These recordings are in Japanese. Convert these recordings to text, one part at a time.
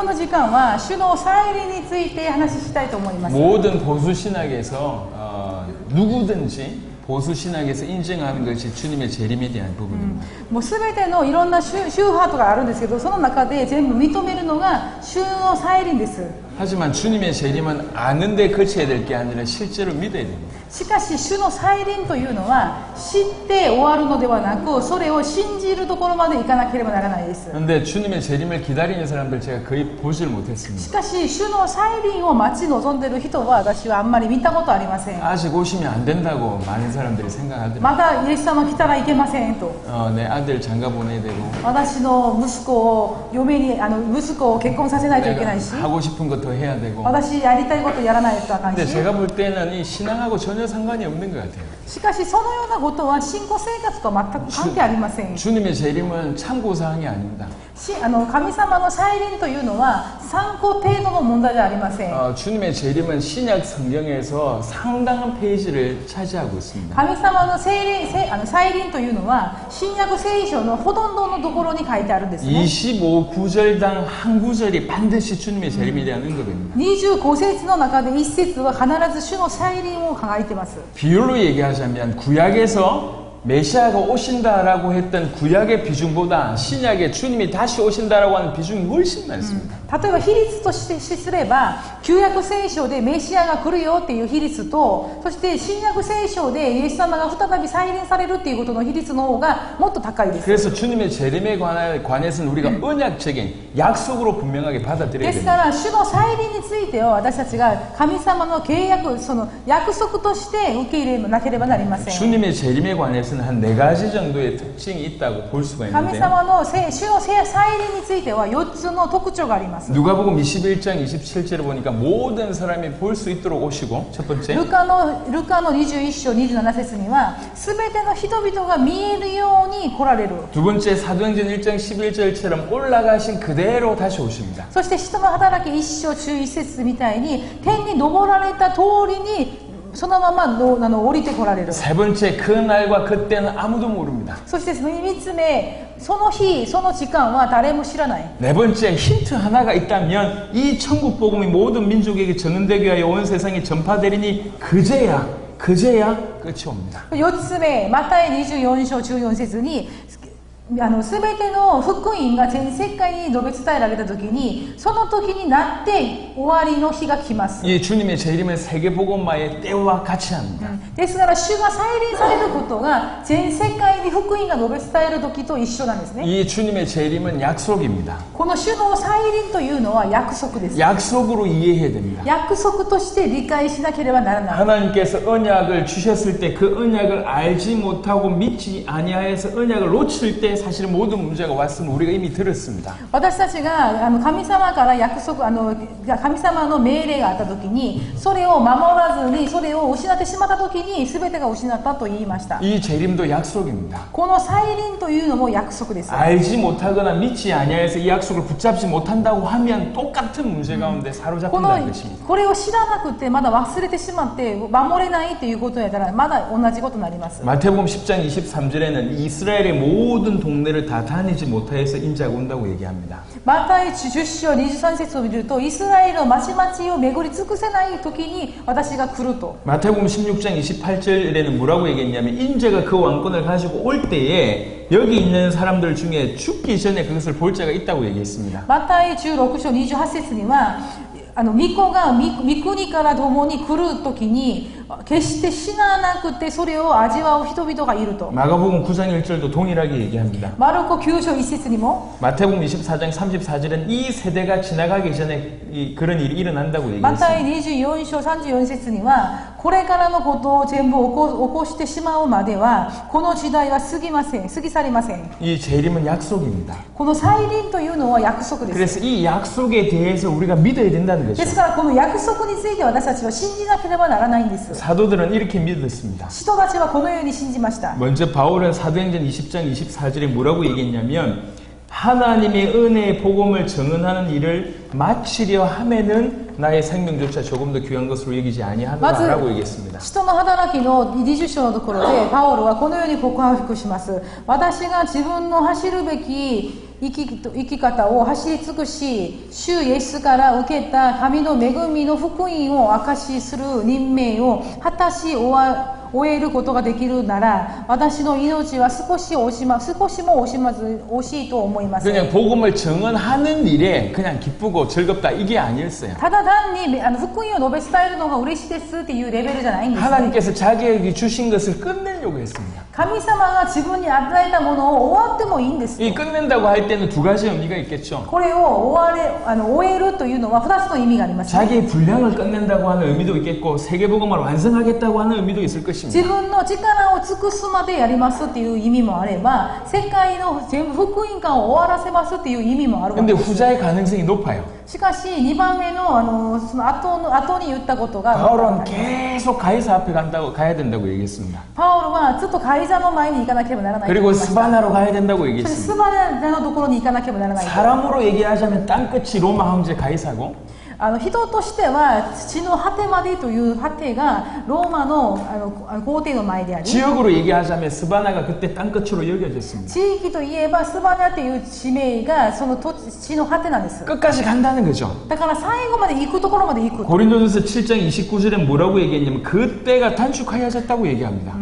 日の時間は主の再臨について話したいと思います。 모든 보수 신학에서 누구든지 보수 신학에서 인정하는 것이 주님의 재림에 대한 부분입니다. もうすべてのいろんな宗派とかあるんですけど、その中で全部認めるのが主の再臨です。 하지만 주님의 재림은 아는데 그쳐야 될 게 아니라 실제로 믿어야 됩니다. しかし主の再臨というのは知って終わるのではなく、それを信じるところまでいかなければならないです。 그런데 주님의 재림을 기다리는 사람들 제가 거의 보질 し 못했습니다. かし主の再臨を待ち望んでいる人は私はあんまり見たことありません。 아직 오시면 안 된다고 많은 사람들이 생각하더라고요. まだイエス様来たらいけませんと。 내 아들 장가 보내야 되고 私の息子を嫁に息子を結婚させないといけないし、 내가 하고 싶은 것 더 해야 되고. 私やりたいことやらないとあかん 근데 し。 제가 볼 때는 이 신앙하고 전혀 상관이 없는 것 같아요. しかしそのようなことは信仰生活と全く関係ありません。 주님의 재림은 참고사항이 아닙니다. 神様の再臨というのは参考程度の問題ではありません。 주님의 재림은 신약 성경에서 상당한 페이지를 차지하고 있습니다. 神様の再臨というのは新約聖書のほとんどのところに書いてあるんですね。 25구절당 한 구절이 반드시 주님의 재림에 대한 언급입니다. 25節の中で1節は必ず主の再臨を書いてます。 비율로 얘기하자면 구약에서 메시아가 오신다라고 했던 구약의 비중보다 신약에 주님이 다시 오신다라고 하는 비중이 훨씬 많습니다. 例えば比率としてすれば旧約聖書でメシアが来るよっていう比率と、そして新約聖書でイエス様が再び再臨されるっていうことの比率の方がもっと高いです。 그래서 주님의 재림에 관해서는 우리가 언약적인 약속으로 분명하게 받아들여야 ですか 됩니다. ら主の再臨については私たちが神様の契約、その約束として受け入れなければなりません。 주님의 재림에 관해서는 한 4가지 정도의 특징이 있다고 볼 수가 神 있는데요. 様の主の再臨については4つの特徴があります。 누가복음 21장 27절을 보니까 모든 사람이 볼 수 있도록 오시고, 첫 번째 ルカの21章27節には全ての人々が見えるように来られる。 두 번째 사도행전 1장 11절처럼 올라가신 그대로 다시 오십니다. そして使徒の働き1章11節みたいに天に昇られた通りにそのまま降りてこられる。 세 번째 그날과 그때는 아무도 모릅니다. そして3つ目、その日その時間は誰も知らない。 네 번째 힌트 하나가 있다면 이 천국 복음이 모든 민족에게 전언되게 하여 온 세상에 전파되리니 그제야 끝이 옵니다. 4つ目、マタイ24章14節に全ての福音が全世界に述べ伝えられた時にその時になって終わりの日が来ます。 이 주님의 재림은 세계 복음화의 때와 같이 합니다. ですから主が再臨されることが全世界に福音が述べ伝える時と一緒なんですね。 이 주님의 재림은 약속입니다. この主の再臨というのは約束です。 약속으로 이해해야 됩니다. 約束として理解しなければならない。 하나님께서 언약을 주셨을 때 그 언약을 알지 못하고 믿지 아니하여서 언약을 놓칠 때 사실은 모든 문제가 왔음을 우리가 이미 들었습니다. 私たちが神様から約束神様の命令があった時にそれを守らずにそれを失ってしまった時に全てが失ったと言いました。 이 재림도 약속입니다. この再臨というのも約束です。 알지 못하거나 믿지 아니하여서 이 약속을 붙잡지 못한다고 하면 똑같은 문제 가운데 사로잡힌다는 것입니다. これを知らなくてまだ忘れてしまって守れないということやったらまだ同じことになります。 마태복음 10장 23절에는 이스라엘의 모든 동네를 다 다니지 못하여서 인자가 온다고 얘기합니다. マタイ10章23節を見るとイスラエルの町々を巡り尽くせない時に私が来ると。 마태복음 16장 28절에는 뭐라고 얘기했냐면 인자가 그 왕권을 가지고 올 때에 여기 있는 사람들 중에 죽기 전에 그것을 볼 자가 있다고 얘기했습니다. マタイ16章28節には御子が御国から共に来る時に決して死ななくてそれを味わう人々がいると。 마가복음 9장 1절도 동일하게 얘기합니다. マルコ9章1節にも 마태복음 24장 34절은 이 세대가 지나가기 전에 그런 일이 일어난다고 マタイ 얘기했습니다. 24章34節にはこれからのことを全部起こしてしまうまではこの時代は過ぎ去りません。 이 재림은 약속입니다. この再臨というのは約束です。 그래서 이 약속에 대해서 우리가 믿어야 된다는 で 거죠. すからこの約束について私たちは信じなければならないんです。 사도들은 이렇게 믿었습니다. 人たちはこのように信じました。 먼저 바울은 사도행전 20장 24절에 뭐라고 얘기했냐면 하나님의 은혜의 복음을 증언하는 일을 마치려 하면은 나의 생명조차 조금 더 귀한 것으로 여기지 아니하노라라고 얘기했습니다. 使徒の働きの20章のところでパウロはこのように告白します。私が自分の走るべき生き方を走り尽くし、主イエスから受けた神の恵みの福音を証しする任命を果たし終えることができるなら、私の命は少しも惜しいと思います。 그냥 복음을 증언하는 일에 그냥 기쁘고 즐겁다 이게 아니었어요. ただ単に福音を述べ伝えるのが嬉しいですっていうレベルじゃないんですね。 하나님께서 자기에게 주신 것을 끝내려고 했습니다. 神様が自分に与えたものを終わってもいいんです。 이 끝낸다고 할 때는 두 가지 의미가 있겠죠. これを終えるというのは2つの意味があります。 자기의 분량을 끝낸다고 하는 의미도 있겠고 세계복음을 완성하겠다고 하는 의미도 있을 것입니다. 自分の力を尽くすまでやりますっていう意味もあれば、世界の全部福音化を終わらせますっていう意味もあるわけ 근데 です。 후자의 가능성이 높아요. しかし2番目のその後に言ったことが 바울은 계속 가이사 앞에 가야 된다고 얘기했습니다. パウロはずっとカイザの前に行かなければならないと言い 그리고 ました。 스바나로 가야 된다고 そして 얘기했습니다. スバナのところに行かなければならない。 사람으로 얘기하자면 땅끝이 로마 황제 가이사고 人としては地の果てまでという果てがローマの皇帝の前であり、 지역으로 얘기하자면 스바나가 그때 땅끝으로 여겨졌습니다. 地域といえばスバナという地名がその地の果てなんです。 끝까지 간다는 거죠. だから最後まで行くところまで行く。 고린도전서 7장 29절에 뭐라고 얘기했냐면 그때가 단축하여졌다고 얘기합니다.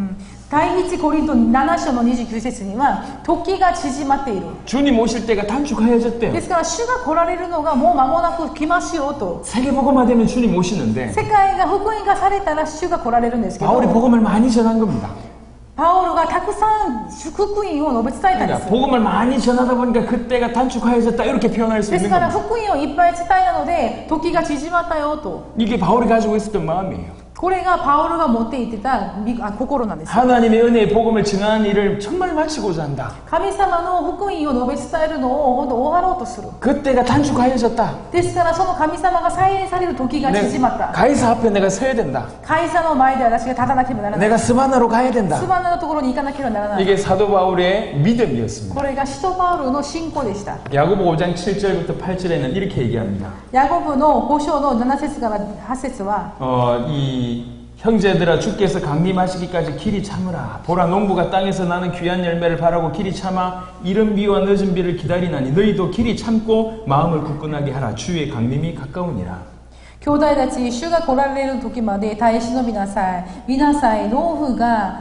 第一コリント7章の29節には時が縮まっている。 주님 오실 때가 단축하여졌대요. ですから主が来られるのがもう間もなく来ますよと。 세계복음화 되면 주님 오시는데 世界が福音化されたら主が来られるんですけど、 바울이 복음을 많이 전한 겁니다. パウロがたくさん福音を述べ伝えたんで 그러니까 す。 복음을 많이 전하다 보니까 그때가 단축하여졌다 이렇게 표현할 수 です 있는 から 겁니다. 福音をいっぱい伝えたので時が縮まったよと。 이게 바울이 가지고 있었던 마음이에요. これがパウロが持っていってた心なんです。 하나님의 은혜의 복음을 증언하는 일을 정말 마치고자 한다. 神様の福音を述べ伝えるのを本当終わろうとする。 그때가 단축하여졌다. ですからその神様が再臨される時が縮まった。 가이사 앞에 내가 서야 된다. カイサの前で私が立たなければならない。 내가 스바나로 가야 된다. スバナのところに行かなければならない。 이게 사도 바울의 믿음이었습니다. これが使徒パウロの信仰でした。 야고보 5장 7절부터 8절에는 이렇게 얘기합니다. ヤコブの5章の7節から8節は 이 형제들아 주께서 강림하시기까지 길이 참으라. 보라 농부가 땅에서 나는 귀한 열매를 바라고 길이 참아 이른 비와 늦은 비를 기다리나니 너희도 길이 참고 마음을 굳건하게 하라. 주의 강림이 가까우니라. 兄弟たち、主が来られる時まで耐え忍びなさい。見なさい。農夫が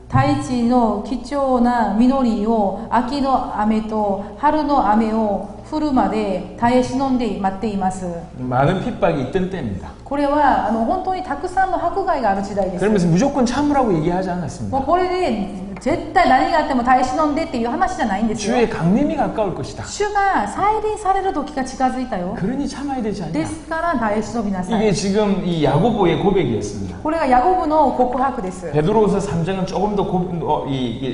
大地の貴重な実りを秋の雨と春の雨を降るまで耐え忍んで待っています。 많은 핍박이 있던 때입니다. これは本当にたくさんの迫害がある時代です。 그러면서 무조건 참으라고 얘기하지 않았습니다. もうこれで絶対何があっても耐え忍んでっていう話じゃないんですよ。 주의 강림이 가까울 것이다. 主が再臨される時が近づいたよ。 그러니 참아야 되지 않냐. ですから耐え忍びなさい。 이게 지금 이 야고보의 고백이었습니다. これがヤコブの告白です。 베드로후서 3장은 조금 더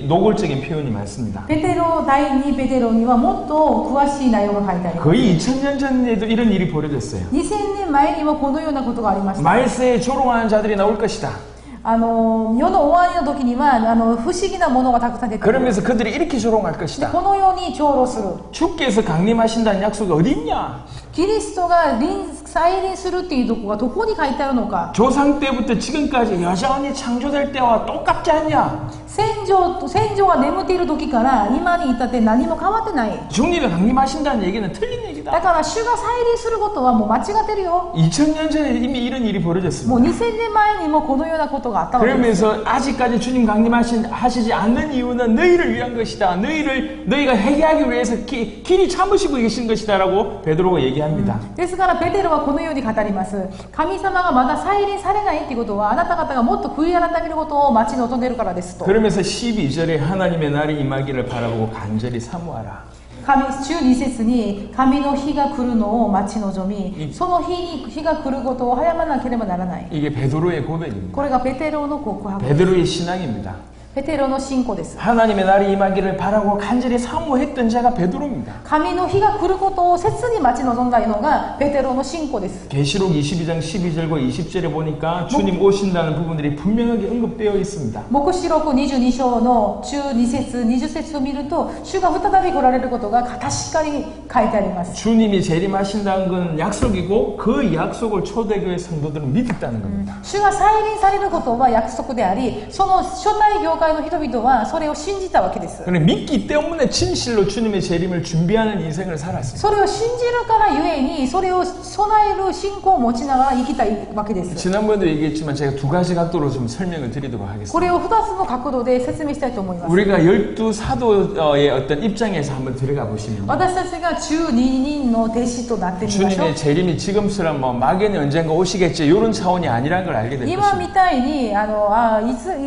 노골적인 표현이 많습니다. ペテロ第2ペテロにはもっと詳しい内容が書いてあります。 거의 2000년 전에도 이런 일이 벌어졌어요. 2000年前にもこのようなことがありました。 말세에 조롱하는 자들이 나올 것이다. 世の終わりの時には不思議なものがたくさん出てくる。 그러면서 그들이 이렇게 조롱할 で 것이다. このように長老する。 주께서 강림하신다는 약속이 어디 있냐? キリストが再臨するっていうところがどこに書いてあるのか。 조상 때부터 지금까지 여전히 창조될 때와 똑같지 않냐? 戦場が眠っている時から今に至って何も変わってない。 주님이 강림하신다는 얘기는 틀린 だ 얘기다. から主が再臨することはもう間違ってるよ。 2000년 전에 이미 이런 일이 もう 벌어졌습니다. 2000年前にもこのようなことがあったわけです。 그러면서 아직까지 주님 강림하시지 않는 이유는 너희를 위한 것이다. 너희가 회개하기 위해서 길이 참으시고 계신 것이다라고 베드로가 얘기합니다. ですからペテロはこのように語ります。神様がまだ再臨されないっていうことはあなた方がもっと悔い改めることを待ち望んでいるからですと。 그러면서 12절에 하나님의 날이 임하기를 바라고 간절히 사모하라. 12節に神の日が来るのを待ち望み、その日が来ることを早まなければならない。 이게 베드로의 고백입니다. これがペテロの告白。 베드로의 신앙입니다. ペテロの信仰です。 하나님의 날이 임하기를 바라고 간절히 사모했던 자가 베드로입니다. 神の日が来ることを切に待ち望んだのがペテロの信仰です。 계시록 22장 12절과 20절에 보니까 주님 오신다는 부분들이 분명하게 언급되어 있습니다. 黙示録22章の12節20節を見ると主が再び来られることが確かに書いてあります。 주님이 재림하신다는 건 약속이고 그 약속을 초대교회 성도들은 믿었다는 겁니다. 主が再臨されることは約束であり、その初代教会会の人々はそれを信じたわけです。 그런데 믿기 때문에 진실로 주님의 재림을 준비하는 인생을 살았습니다. それを信じるからゆえにそれを備える信仰を持ちながら生きたいわけです。 지난번에도 얘기했지만 제가 두 가지 각도로 좀 설명을 드리도록 こ 하겠습니다. れを2つの角度で説明したいと思います。 우리가 12사도의 어떤 입장에서 한번 들어가 보시면 私たちが12人の弟子となってみましょう。 주님의 재림이 지금처럼 뭐 막연히 언젠가 오시겠지 이런 차원이 아니라는 걸 알게 될 今 것입니다. みたいに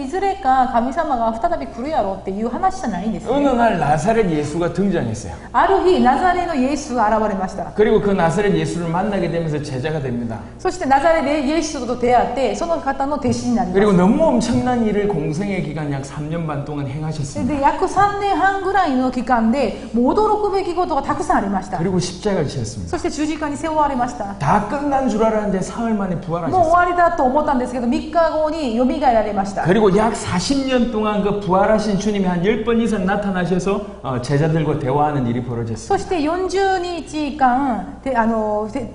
いずれか神様が再び来るやろうっていう話じゃないんです、 어느 ね。 날 나사렛 예수가 등장했어요. ある日ナザレのイエスが現れました。 그리고 그 나사렛 예수를 만나게 되면서 제자가 됩니다. そしてナザレでイエスと出会ってその方の弟子になりま 그리고 す。 너무 엄청난 일을 공생의 기간 약 3년 반 동안 행하셨습니다. で約3年半ぐらいの期間でもう驚くべきことがたくさんありました。 그리고 십자가를 지었습니다. そして十字架に背負われました。 다 끝난 줄 알았는데 사흘 만에 もう終 부활하셨어요. わりだと思ったんですけど3日後によみがえられました。 그리고 약 40년 동안 그 부활하신 주님이 한 10번 이상 나타나셔서 제자들과 대화하는 일이 そ 벌어졌어요. して40日間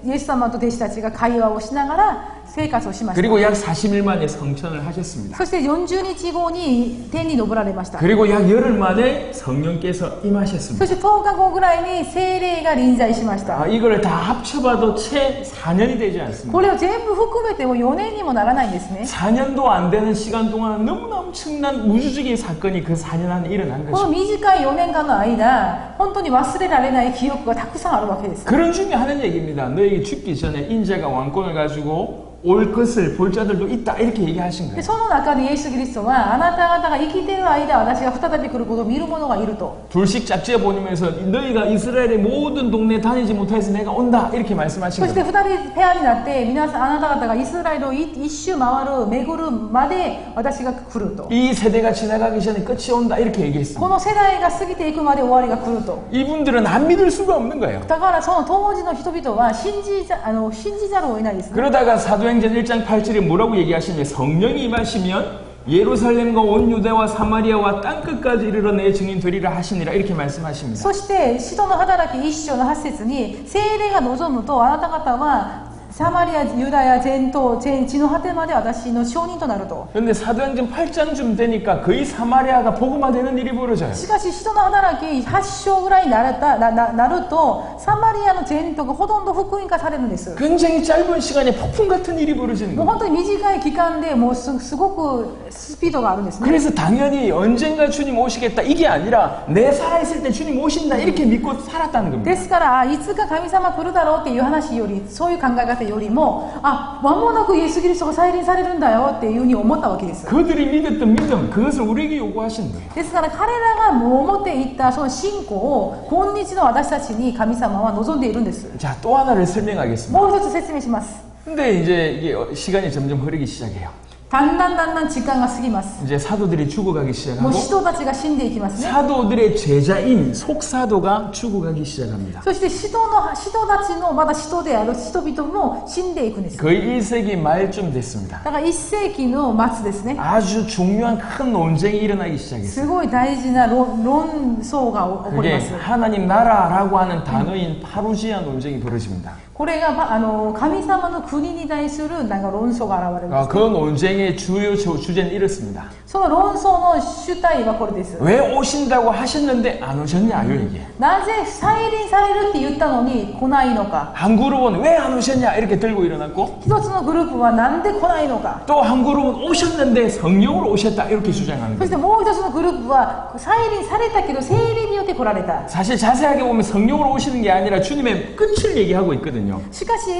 イエス様と弟子たちが会話をしながら生活をしました。 그리고 약 40일 만에 성천을 하셨습니다. そして40日後に天に昇られました。 그리고 약 열흘 만에 성령께서 임하셨습니다. そして10日後ぐらいに聖霊が臨在しました。 이걸 다 합쳐봐도 채 4년이 되지 않습니다. これを全部含めても4年にもならないんですね。 4년도 안 되는 시간 동안 너무나 엄청난 우주적인 사건이 그 4년 안에 일어난 この 것입니다. 短い4年間の間、本当に忘れられない記憶がたくさんあるわけです。 그런 중에 하는 얘기입니다. 너에게 죽기 전에 인자가 왕권을 가지고 올 것을 볼 자들도 있다 이렇게 얘기하신 で 거예요. その中でイエス・キリストはあなた方が生きている間私が再び来ることを見る者がいると。 둘씩 짝지어 보내면서 너희가 이스라엘의 모든 동네에 다니지 못해서 내가 온다 이렇게 말씀하신 そして 거예요. 2人ペアになって皆さんあなた方がイスラエルを一周回る巡るまで私が来ると。 이 세대가 지나가기 전에 끝이 온다 이렇게 こ 얘기했습니다. の世代が過ぎていくまで終わりが来ると。 이분들은 안 믿을 수가 없는 거예요. だからその当時の人々は信じざるを得ないですね。 그러다가 사도행전 1장 8절에 뭐라고 얘기하시냐면 성령이 임하시면 예루살렘과 온 유대와 사마리아와 땅끝까지 이르러 내 증인 되리라 하시니라 이렇게 말씀하십니다. そして使徒の働き1章の8節に聖霊が望むとあなた方はサマリア、ユダヤ、全地の果てまで私の証人となると。 그런데 사도행전 8장쯤 되니까 거의 사마리아가 복음화되는 일이 벌어져요. しかし使徒の働き8章ぐらいになるとサマリアの全土がほとんど福音化されるんです。 굉장히 짧은 시간에 폭풍 같은 일이 벌어지는 もう 거예요. 本当に短い期間でもうすごくスピードがあるんですね。 그래서 당연히 언젠가 주님 오시겠다 이게 아니라 내 살아있을 때 주님 오신다 이렇게 믿고 살았다는 で 겁니다. すからいつか神様来るだろうっていう話よりそういう考え方よりも間もなくイエス・キリストが再臨されるんだよっていうふうに思ったわけです。 그들이 믿었던 믿음 그것을 우리에게 요구하시는 거예요. ですから彼らがもう持っていったその信仰を今日の私たちに神様は望んでいるんです。 자, 또 하나를 설명하겠습니다. もう一つ説明します。 근데 이제 이게 시간이 점점 흐르기 시작해요. だんだん時間が過ぎます。 이제 사도들이 죽어가기 も 시작하고 う使徒たちが死んでいきますね。 사도들의 제자인 속사도가 죽어가기 시작합니다. そして使徒たちのまだ使徒である人々も死んでいくんです。 거의 1세기 말쯤 됐습니다. だから1世紀の末ですね。 아주 중요한 큰 논쟁이 일어나기 す 시작했어요. ごい大事な論争が起こり 그게 ます。 하나님 나라라고 하는 단어인 파루지아 논쟁이 벌어집니다. これが神様の国に対するなんか論争が現れるんです。 그 논쟁의 주요 주제는 이렇습니다. その論争の主体はこれです。 왜 오신다고 하셨는데 안 오셨냐요 이게. なぜ再臨されるって言ったのに来ないのか。 한 그룹은 왜 안 오셨냐 이렇게 들고 일어났고 一つのグループはなんで来ないのか。 또 한 그룹은 오셨는데 성령으로 오셨다 이렇게 주장하는 そし 거예요. てもう一つのグループは再臨されたけど聖霊によって来られた。 사실 자세하게 보면 성령으로 오시는 게 아니라 주님의 끝을 얘기하고 있거든요. しかし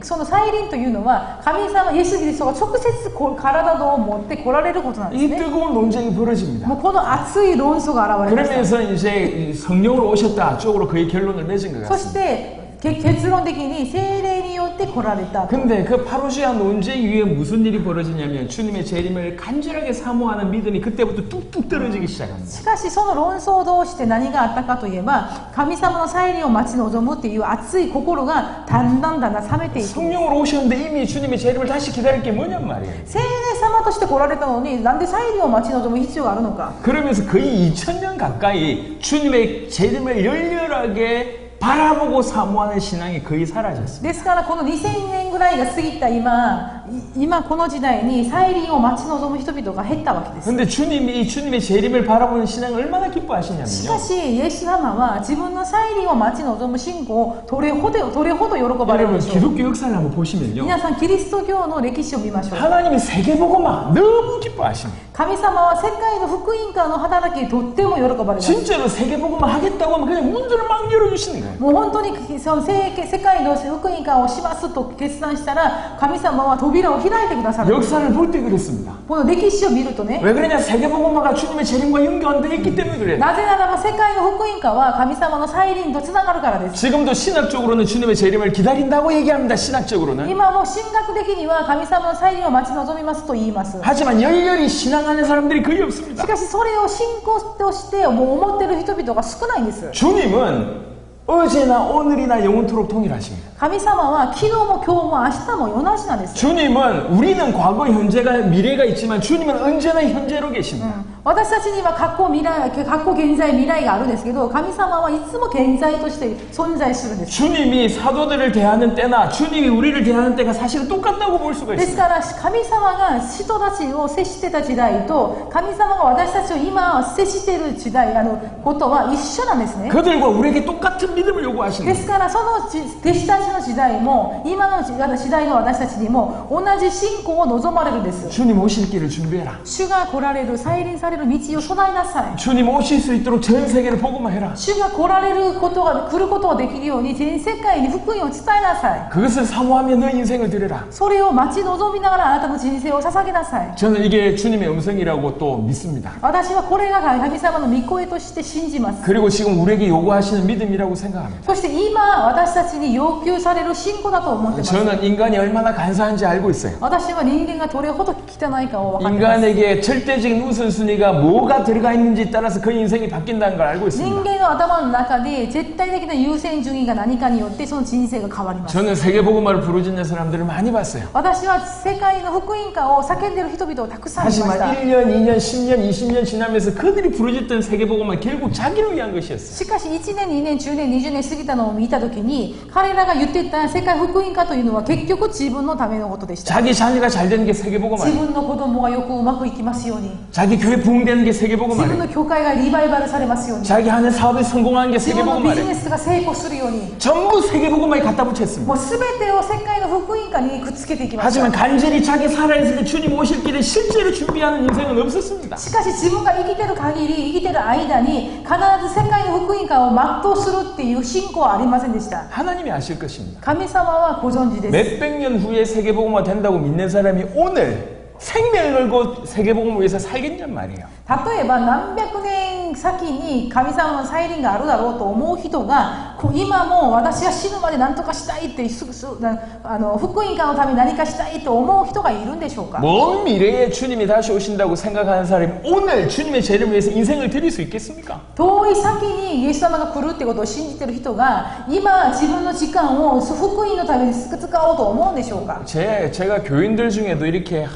その再臨というのは神様イエス・キリストが直接体を持って来られることなんです 이 ね。 뜨거운 논쟁이 벌어집니다. もうこの熱い論争が現れました。 그러면서 이제 성령으로 오셨다 쪽으로 거의 결론을 맺은 것 そし 같습니다. て結論的に聖霊によって来られた。 근데 그 파루시아 논쟁 위에 무슨 일이 벌어지냐면 주님의 재림을 간절하게 사모하는 믿음이 그때부터 뚝뚝 떨어지기 시작합니다. しかしその論争を通して何があったかといえば神様の再臨を待ち望むっていう熱い心がだんだん冷めていく。 성령으로 오셨는데 이미 주님의 재림을 다시 기다릴 게 뭐냔 말이에요. 聖霊様として来られたのになんで再臨を待ち望む必要があるのか。 그러면서 거의 2000년 가까이 주님의 재림을 열렬하게 바라보고 사모하는 신앙이 거의 사라졌습니다. ですからこの2000年ぐらいが過ぎた今今この時代に再臨を待ち望む人々が減ったわけです。 근데 주님이 주님의 재림을 바라보는 신앙을 얼마나 し 기뻐하시냐면요. かしイエス様は自分の再臨を待ち望む信仰をどれほど喜ばれる 여러분 でしょう。 기독교 역사를 한번 보시면요. 皆さんキリスト教の歴史を見ましょう。 하나님이 세계복음화 너무 기뻐하십니다. 神様は世界の福音家の働きにとっても喜ばれます。 진짜로 세계복음화 하겠다고 하면 그냥 문들을 막 열어주시는 거예요. もう本当にその世界の福音家をしますと決断したら神様は扉を開いてくださる。 역사를 볼 때 그랬습니다. この歴史を見るとね、 왜 그러냐? 세계복음화가 주님의 재림과 연결되어 있기 때문에 그래요. なぜならば世界の福音家は神様の再臨とつながるからです。 지금도 신학적으로는 주님의 재림을 기다린다고 얘기합니다. 신학적으로는. 今も神学的には神様の再臨を待ち望みますと言います。 하지만 열렬히 신앙하는 사람들이 거의 없습니다. しかしそれを信仰としてもう思っている人々が少ないんです。 주님은 어제나 오늘이나 영원토록 동일하십니다. 神様は昨日も今日も明日も同じなんです。 주님은 우리는 과거, 현재가 미래가 있지만 주님은 언제나 현재로 계십니다. 私たちには過去現在未来があるんですけど、神様はいつも現在として存在するんです。 주님이 사도들을 대하는 때나 주님이 우리를 대하는 때가 사실은 똑같다고 볼 수가 です 있습니다. から神様が人たちを接してた時代と神様が私たちを今接している時代ことは一緒なんですね。 그들과 우리에게 똑같은 믿음을 요구하시는 で 거예요. すからその弟子たちの時代も今の時代の私たちにも同じ信仰を望まれるんです。 주님 오실 길을 준비해라. 主が来られる再臨される道を備えなさい。 주님 오실 수 있도록 전 세계를 복음화해라. 主が来ることができるように全世界に福音を伝えなさい。 그것을 사모하며 너 인생을 드려라. それを待ち望みながらあなたの人生を捧げなさい。 저는 이게 주님의 음성이라고 또 믿습니다. 私はこれが神様の御声として信じます。 그리고 지금 우리에게 요구하시는 믿음이라고 생각합니다. そして今私たちに要求される信仰だと思っています。 저는 인간이 얼마나 간사한지 알고 있어요. 私は人間がどれほど汚いかを分かっています。 인간에게 절대적인 우선순위가 뭐가 들어가 있는지 따라서 그 인생이 바뀐다는 걸 알고 人 있습니다. 間の頭の中で絶対的な優先順位が何かによってその人生が変わります。 저는 세계복음화를 부르짖는 사람들을 많이 봤어요. 私は世界の福音歌を叫んでいる人々をたくさん見まし 하지만 た。 1년, 2년, 10년, 20년 지나면서 그들이 부르짖던 세계복음화 결국 자기를 위한 것이었어요. しかし1年2年10年20年過ぎたのを見たときに彼らが言っていた世界福音歌というのは結局自分のためのことでした。 자기 자녀가 잘 되는 게 自 세계복음화예요. 分の子供がよくうまくいきますように、 자기 교회 부흥되는 게 自分 세계복음화예요. の教会がリバイバルされますように、 자기 하는 사업에 성공하는 게 自分のビジ 세계복음화예요. ネスが成功するように、 전부 세계복음화에 갖다 붙였습니다. もう全てを世界の福音歌にくっつけていきまし 하지만 た。 간절히 자기 살아있을 때 주님 오실 길을 실제로 준비하는 인생은 없었습니다. しかし自分が生きてる限り生きてる間に必ず世界の福音歌を全うするっていう信仰はありませんでした。 하나님이 아실 것입니다. 神様はご存知です。 몇백 년 후에 세계복음화 된다고 믿는 사람이 오늘 생명을 걸고 세계복음을 위해서 살겠냔 말이에요. 例えば何百年先に神様の再臨があるだろうと思う人が今も私が死ぬまで何とかしたいって福音歌のために何かしたいと思う人がいるんでしょうか。 먼 미래에 주님이 다시 오신다고 생각하는 사람이 오늘 주님의 재림을 위해서 인생을 드릴 수 있겠습니까? 遠い先にイエス様が来るってことを信じている人が今自分の時間を福音のために使おうと思うんでしょうか。 제가 교인들 중에도 이렇게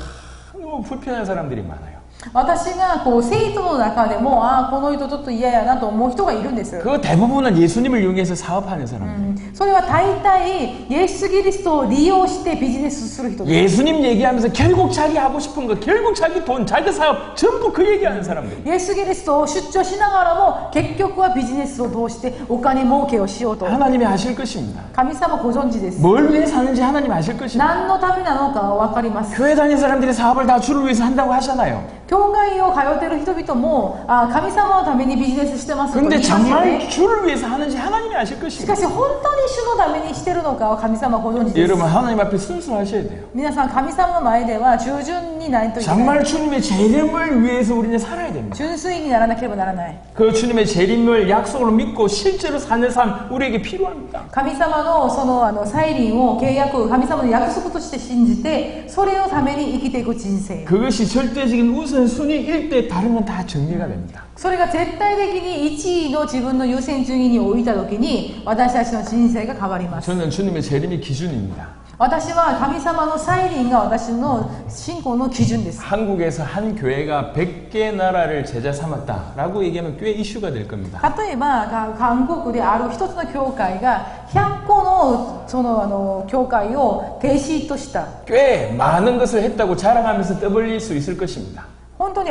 너무 불편한 사람들이 많아요. 私が生徒の中でもこの人ちょっと嫌やなと思う人がいるんです。 그 대부분은 예수님을 이용해서 사업하는 사람들. それは大体イエス・キリストを利用してビジネスする人です。 예수님 얘기하면서 결국 자기 하고 싶은 거, 결국 자기 돈, 자기 사업 전부 그 얘기하는 사람들. イエス・キリストを出張しながらも結局はビジネスを通してお金儲けをしようと。 하나님이 아실 것입니다. 神様ご存知です。 뭘 위해 사는지 하나님 아실 것입니다. 何のためなのかは分かります。 교회 다니는 사람들이 사업을 다 주를 위해서 한다고 하잖아요. 教会を通っている人々も神様のためにビジネスしてますと言い 근데 ますよ 정말 ね。 주를 위해서 하는지 하나님이 아실 し 것입니다. かし本当に主のためにしてるのかは神様ご存知です。 여러분 하나님 앞에 순수하셔야 돼요. 皆さん神様の前では従順にないといけない。 정말 주님의 재림을 위해서 우리는 살아야 됩니다. 純粋にならなければならない。 그 주님의 재림을 약속으로 믿고 실제로 사는 삶 우리에게 필요합니다. 神様のその再臨を契約、神様の約束として信じてそれのために生きていく人生。 그것이 절대적인 우선순위일 때 다른 건 다 정리가 됩니다. それが絶対的に1位の自分の優先順位に置いた時に私たちの人生が変わります。 저는 주님의 재림이 기준입니다. 私は神様の再臨が私の信仰の基準です。 한국에서 한 교회가 100개 나라를 제자 삼았다라고 얘기하면 꽤 이슈가 될 겁니다. 例えば韓国である一つの教会が100個のその教会を停止とした。 꽤 많은 것을 했다고 자랑하면서 떠벌릴 수 있을 것입니다. 本当に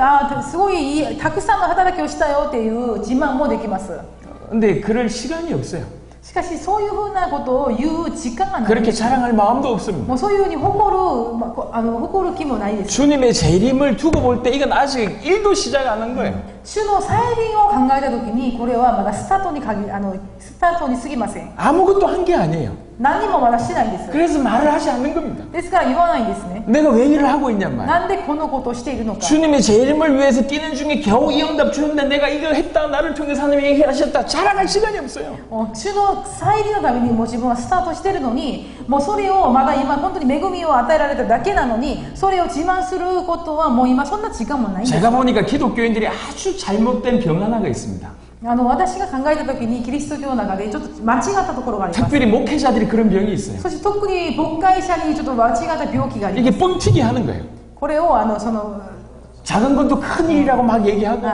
すごいたくさんの働きをしたよっていう自慢もできます。 근데 그럴 시간이 없어요. しかしそういうふうなことを言う時間がない。 그렇게 자랑할 마음도 없습니다. もうそういうふうに誇る気もないです。 주님의 재림을 두고 볼 때 이건 아직 1도 시작 안 한 거예요. 主の再臨を考えたときにこれはまだスタートに過ぎません。 아무것도 한 게 아니에요. 何もまだしてないんです。 그래서 말을 하지 않는 겁니다. ですから言わないんですね。 내가 왜 일을 하고 있냔 말이에요. なんでこのことをしているのか。 주님의 재림을 위해서 뛰는 중에 겨우 이 응답 주는데 내가 이걸 했다, 나를 통해서 하나님이 얘기하셨다, 자랑할 시간이 없어요. 主の再臨のためにもう自分はスタートしてるのに、もうそれをまだ今本当に恵みを与えられただけなのに、それを自慢することはもう今そんな時間もないんです。 제가 보니까 기독교인들이 아주 잘못된 병 하나가 있습니다. 私が考えたときにキリスト教の中でちょっと間違ったところがあります。 특별히 목회자들이 그런 병이 있어요. そして特に牧会者にちょっと間違った病気があります。 이게 뻥튀기 하는 거예요. これを작은 것도 큰 일이라고 막 얘기하고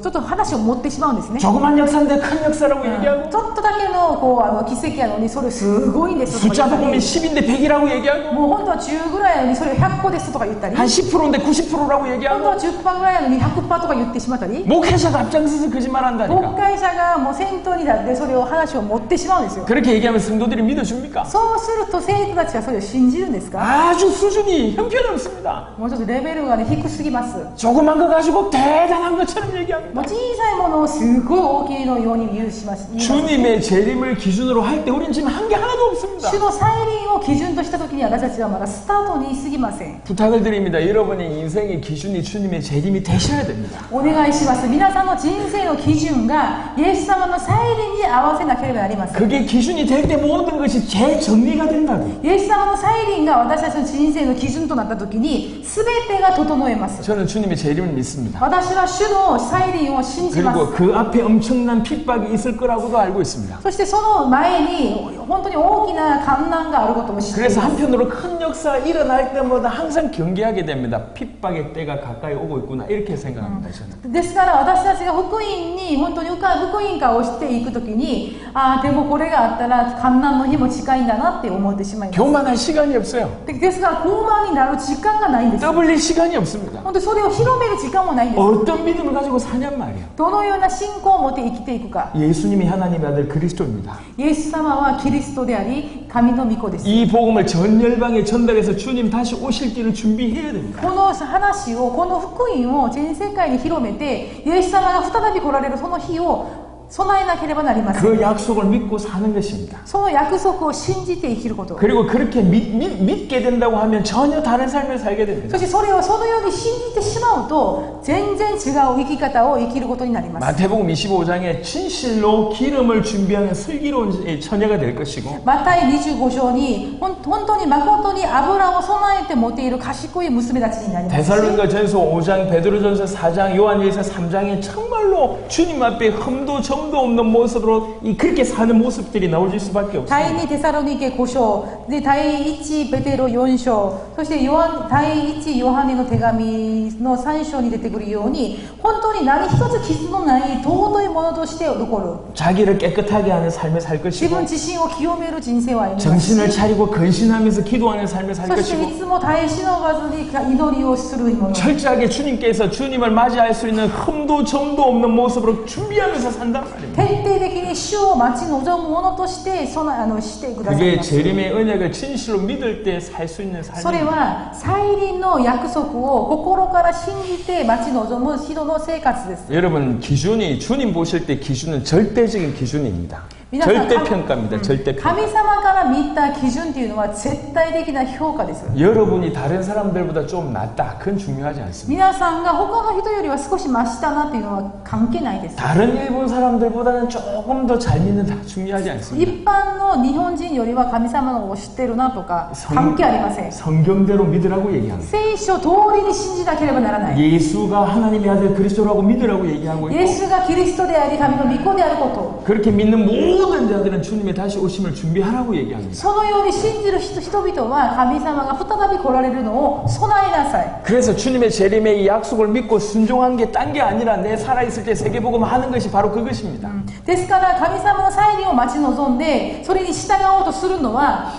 ちょっと話を持ってしまうんですね。 조그만 역사인데 큰 역사라고 얘기하고 ちょっとだけの奇跡やのにそれすごいんですとか 숫자도 言った 보면 り、 10인데 100이라고 얘기하고 もう本当は10ぐらいやのにそれを100個ですとか言ったり、 한 10%인데 90%라고 本当 얘기하고 は10%ぐらいやのに100%とか言ってしまったり、 목회자가 앞장서서 거짓말한다니까. 牧会者がもう先頭になってそれを話を持ってしまうんですよ。 그렇게 얘기하면 성도들이 믿어줍니까? そうすると生徒たちはそれを信じるんですか？ 아주 수준이 형편없습니다. もうちょっとレベルがね低すぎます。 조그만 거 가지고 대단한 것처럼 얘기합니다. もう小さいものをすごい大きいのように言います。 주님의 재림을 기준으로 할 때 우리는 지금 한 게 하나도 없습니다. 主の再臨を基準としたときに私たちはまだスタートに過ぎません。 부탁을 드립니다. 여러분의 인생의 기준이 주님의 재림이 되셔야 됩니다. お願いします。皆さんの人生の基準がイエス様の再臨に合わせなければなりません。 그게 기준이 될 때 모든 것이 재정리가 된다고. イエス様の再臨が私たちの人生の基準となったときに全てが整えます。 저는 주님의 재림을 믿습니다. 私は主の再臨を信じます。 그리고 그 앞에 엄청난 핍박이 있을 거라고도 알고 있습니다. そしてその前に本当に大きな困難があることも知っていま 그래서 す。 한편으로 큰 역사가 일어날 때마다 항상 경계하게 됩니다. 핍박의 때가 가까이 오고 있구나 이렇게 생각합니다. 저는. ですから私たちが福音に本当に福音化をしていくときに、でもこれがあったら観難の日も近いんだなって思ってしまいます。 교만할 시간이 없어요. ですから高慢になる時間がないんです。 떠벌릴 시간이 없습니다. 本当にそれを広める時間もないんです。 어떤 믿음을 가지고 사냔 말이에요. どのような信仰を持って生きていくか。 예수님이 하나님의 아들 그리스도입니다. イエス様はキリストであり神の御子です。 이 복음을 전 열방에 전달해서 주님 다시 오실 길을 준비해야 됩니다. この話をこの福音を全世界に広めてイエス様が再び来られるその日を備えなければなりません。 그 약속을 믿고 사는 것입니다. その約束を信じて生きること。 그리고 그렇게 믿게 된다고 하면 전혀 다른 삶을 살게 됩니다. そしてそれをそのように信じてしまうと全然違う生き方を生きることになります。 마태복음 25장에 진실로 기름을 준비하는 슬기로운 처녀가 될 것이고 マタイ25章に本当に誠に油を備えて持っている賢い娘たちになりますし、 데살로니가 전서 5장, 베드로전서 4장, 요한일서 3장에 정말로 주님 앞에 흠도 점도 없는 모습으로 그렇게 사는 모습들이 나올 수밖에 第 없습니다. 2テサロニケ5章で第1ペテロ4章そして第1ヨハネの手紙の3章に出てくるように本当に何一つ傷のない尊いものとして残る 자기를 깨끗하게 하는 삶을 살 自 것이고 分自身を清める人生を歩みますし 정신을 차리고 근신하면서 기도하는 삶을 살 そしてい 것이고 つも耐え忍ばずに祈りをするもの 철저하게 주님께서 주님을 맞이할 수 있는 흠도 점도 없는 모습으로 준비하면서 산단 말입니다. 徹底的に主を待ち望むものとしてしてください 그게 ます。 재림의 은혜를 진실로 믿을 때 살 수 있는 それ 삶입니다. は再臨の約束を心から信じて待ち望む人の生活です。 여러분 기준이 주님 보실 때 기준은 절대적인 기준입니다. 절대 평가입니다. 절대 평가. 神様から見た基準というのは絶対的な評価です。 여러분이 다른 사람들보다 좀 낫다. 그건 중요하지 않습니다. 皆さんが他の人よりは少しマシだなっていうのは関係ないです。 다른 일본 사람들보다는 조금 더 잘 믿는다. 중요하지 않습니다. 一般の日本人よりは神様のを知ってるなとか関係ありません。 성경대로 믿으라고 얘기합니다. 聖書通りに信じなければならない。 예수가 하나님의 아들 그리스도라고 믿으라고 얘기하고 イエ 있고 スがキリストであり神の御子であること。 그렇게 믿는 모든 자들은 주님의 다시 오심을 준비하라고 얘기합니다. そのように信じる人々は神様が再び来られるのを備えなさい。 그래서 주님의 재림의 이 약속을 믿고 순종한 게 딴 게 아니라 내 살아있을 때 세계복음 하는 것이 바로 그것입니다. ですから神様の再臨を待ち望んでそれに従おうとするのは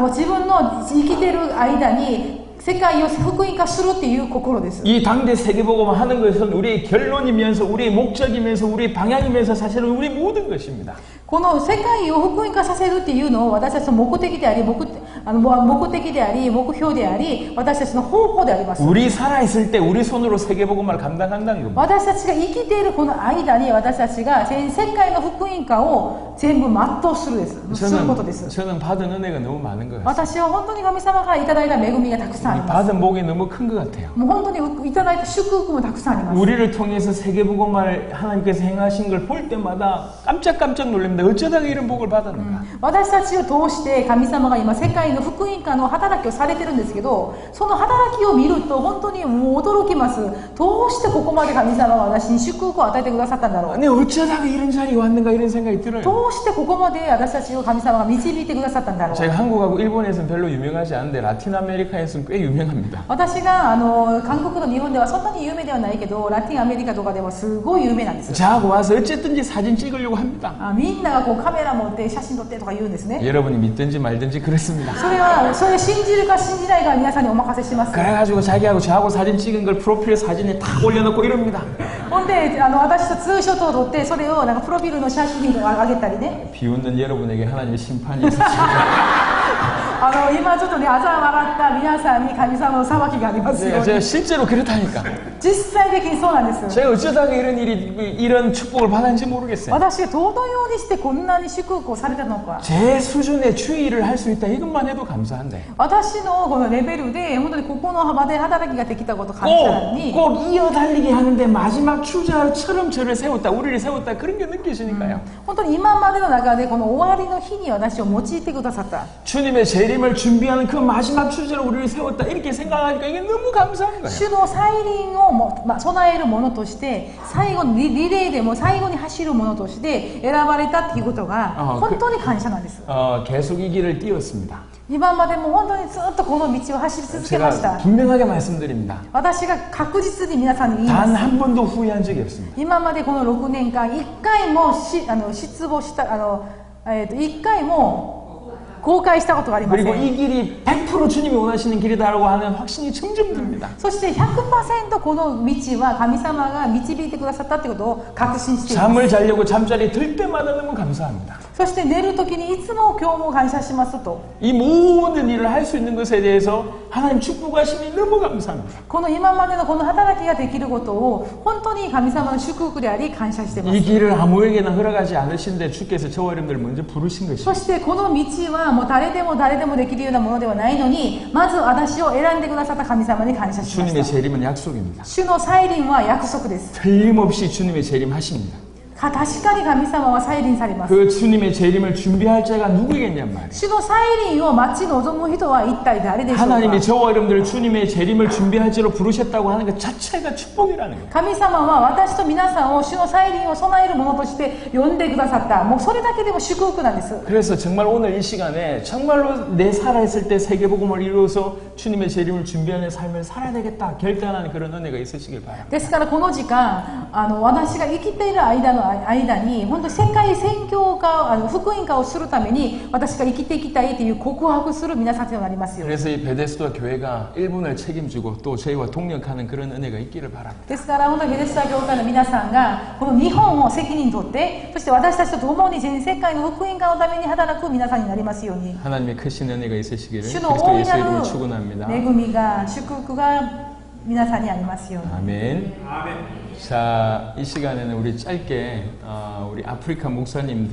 自分の生きている間に世界を福音化するっていう心です。 이 당대 세계복음 하는 것은 우리의 결론이면서 우리의 목적이면서 우리의 방향이면서 사실은 우리 모든 것입니다. この世界を福音化させるっていうのを私たちの目的であり目標であり私たちの方法であります。 우리 살아있을 때 우리 손으로 세계복음을 감당한다는 겁니다. 私たちが生きているこの間に私たちが全世界の福音化を全部全うすることです。 저는 받은 은혜가 너무 많은 것 같아요. 私は本当に神様からいただいた恵みがたくさんあります。 받은 복이 너무 큰 것 같아요. もう本当にいただいた祝福もたくさんあります。 우리를 통해서 세계복음을 하나님께서 행하신 걸 볼 때마다 깜짝깜짝 놀랍니다. 어쩌다가 이런 복을 받았는가. 私たちを通して神様が今世界の福音化の働きをされてるんですけど、その働きを見ると本当にもう驚きます。どうしてここまで神様が私に祝福を与えてくださったんだろう。 아니 어쩌다가 이런 자리에 왔는가 이런 생각이 들어요. どうしてここまで私たちを神様が導いてくださったんだろう。 제가 한국하고 일본에서는 별로 유명하지 않은데 라틴 아메리카에서는 꽤 유명합니다. 私が韓国と日本ではそんなに有名ではないけど、ラテンアメリカとかではすごい有名なんです。 저하고 와서 어쨌든지 사진 찍으려고 합니다. みんながこうカメラ持って写真撮ってとか言うんですね。 여러분이 믿든지 말든지 그랬습니다. それ信じるか信じないか皆さんにお任せします。 그래가지고 자기하고 저하고 사진 찍은 걸 프로필 사진에 딱 올려놓고 이럽니다. ほんで私とツーショットを撮ってそれをなんかプロフィールの写真を上げたりね。 비웃는 여러분에게 하나님의 심판이 있으십니다. 今ちょっとね、あざ笑った皆さんに神様の裁きがありますように。 제가 실제로 그렇다니까. 実際的にそうなんです。 제가 어쩌다가 이런 축복을 받았는지 모르겠어요. 私がどのようにしてこんなに祝福をされたのか。 제 수준의 주의를 할 수 있다 이것만 해도 감사한데. 私のこのレベルで本当にここの幅で働きができたこと感謝なのに。 꼭 이어달리게 하는데 마지막 주자처럼 저를 세웠다, 우리를 세웠다 그런 게 느껴지니까요. 本当に今までの中でこの終わりの日に私を用いてくださった。 주님의 재림을 준비하는 그 마지막 주자로 우리를 세웠다 이렇게 생각하니까 이게 너무 감사한 거예요. 主の再臨を備えるものとして最後のリレーでも最後に走るものとして選ばれたっていうことが本当に感謝なんです。 계속 이 길을 뛰었습니다. 今までも本当にずっとこの道を走り続けまし 제가 た。 분명하게 말씀드립니다. 私が確実に皆さんに言いま 단 す。 한 번도 후회한 적이 없습니다. 今までこの6年間1回も失望した1回も後悔したことがありませ 그리고 ん。 이 길이 100% 주님이 원하시는 길이다라고 하는 확신이 점점 듭니다. そして 100% この道は神様が導いてくださったということを確信しています。 잠을 자려고 잠자리 들 때마다 너무 감사합니다. そして寝るときにいつも今日も感謝しますと。 이 모든 일을 할 수 있는 것에 대해서 하나님 축복하심이 너무 감사합니다. この今までのこの働きができることを本当に神様の祝福であり感謝しています。 이 길을 아무에게나 허락하지 않으신데 주께서 저와 여러분들을 먼저 부르신 そ 것입니다. してこの道はもう誰でもできるようなものではないのにまず私を選んでくださった神様に感謝しまし 주님의 た。 재림은 약속입니다. 主の再臨は約束です。 틀림없이 주님의 재림하십니다. 確かに神様は再臨されます。 그 주님의 재림을 준비할 자가 누구겠냔 말이에요. 主の再臨を待ち望む人は一体誰でしょうか。 하나님이 저와 여러분들을 주님의 재림을 준비할 자로 부르셨다고 하는 것 자체가 축복이라는 거예요. 神様は私と皆さんを主の再臨を備えるものとして呼んでくださった。もうそれだけでも祝福なんです。 그래서 정말 오늘 이 시간에 정말로 내 살아있을 때 세계복음을 이루어서 주님의 재림을 준비하는 삶을 살아야 되겠다 결단하는 그런 은혜가 있으시길 바랍니다. ですからこの時間私が生きている間に本当に世界宣教化福音化をするために私が生きていきたいという告白する皆さんとなりますように。 그래서 이 베데스다 교회가 1분을 책임지고 또 저희와 동력하는 그런 은혜가 있기를 바랍니다. ですから本当にベデスダ教会の皆さんがこの日本を責任取ってそして私たちと共に全世界の福音化のために働く皆さんになりますように。 하나님의 크신 은혜가 있으시기를 主の 그리스도 大い 예수의 な 이름으로 る 축원합니다. 恵みが祝福が皆さんにありますように。 아멘. 자, 이 시간에는 우리 짧게 우리 아프리카 목사님들